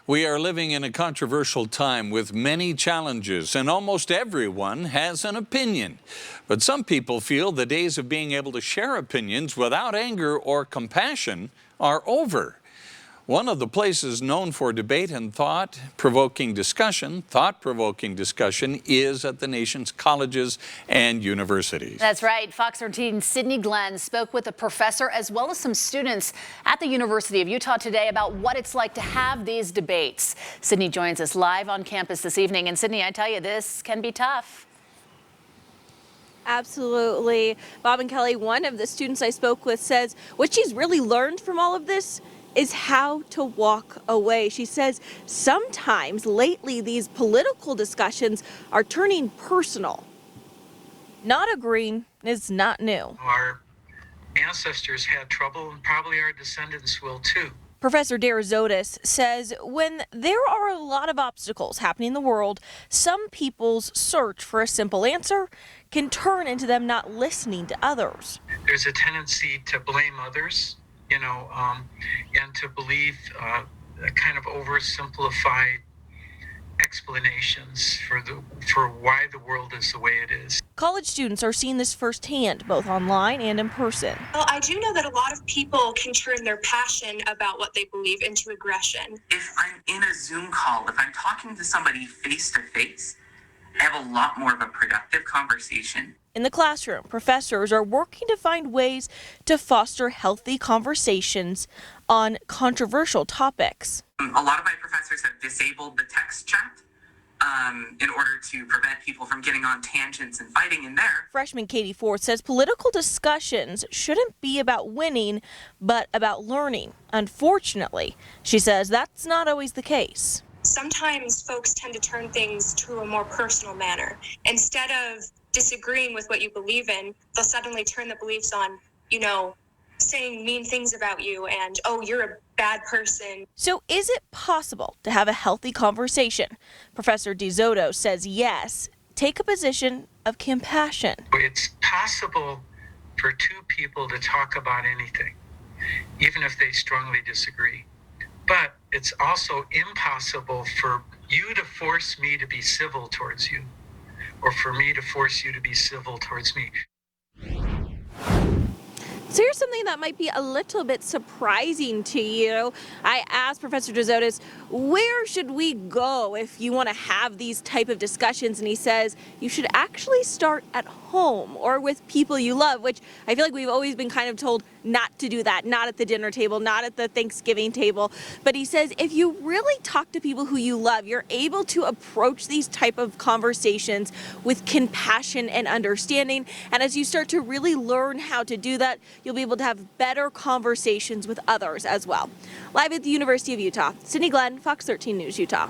We are living in a controversial time with many challenges, and almost everyone has an opinion. But some people feel the days of being able to share opinions without anger or compassion are over. One of the places known for debate and thought-provoking discussion is at the nation's colleges and universities. That's right. Fox 13's Sydney Glenn spoke with a professor as well as some students at the University of Utah today about what it's like to have these debates. Sydney joins us live on campus this evening. And Sydney, I tell you, this can be tough. Absolutely. Bob and Kelly, one of the students I spoke with says what she's really learned from all of this is how to walk away. She says sometimes lately these political discussions are turning personal. Not agreeing is not new. Our ancestors had trouble, and probably our descendants will too. Professor Darazotis says when there are a lot of obstacles happening in the world, some people's search for a simple answer can turn into them not listening to others. There's a tendency to blame others, and to believe kind of oversimplified explanations for why the world is the way it is. College students are seeing this firsthand, both online and in person. Well, I do know that a lot of people can turn their passion about what they believe into aggression. If I'm in a Zoom call, if I'm talking to somebody face to face, I have a lot more of a productive conversation. In the classroom, professors are working to find ways to foster healthy conversations on controversial topics. A lot of my professors have disabled the text chat in order to prevent people from getting on tangents and fighting in there. Freshman Katie Forth says political discussions shouldn't be about winning, but about learning. Unfortunately, she says that's not always the case. Sometimes folks tend to turn things to a more personal manner. Instead of disagreeing with what you believe in, they'll suddenly turn the beliefs on, saying mean things about you and, oh, you're a bad person. So is it possible to have a healthy conversation? Professor DeZoto says yes. Take a position of compassion. It's possible for two people to talk about anything, even if they strongly disagree. But it's also impossible for you to force me to be civil towards you, or for me to force you to be civil towards me. So here's something that might be a little bit surprising to you. I asked Professor DeZotis, where should we go if you want to have these type of discussions? And he says you should actually start at home or with people you love, which I feel like we've always been kind of told not to do that, not at the dinner table, not at the Thanksgiving table. But he says if you really talk to people who you love, you're able to approach these type of conversations with compassion and understanding. And as you start to really learn how to do that, you'll be able to have better conversations with others as well. Live at the University of Utah, Sydney Glenn, Fox 13 News, Utah.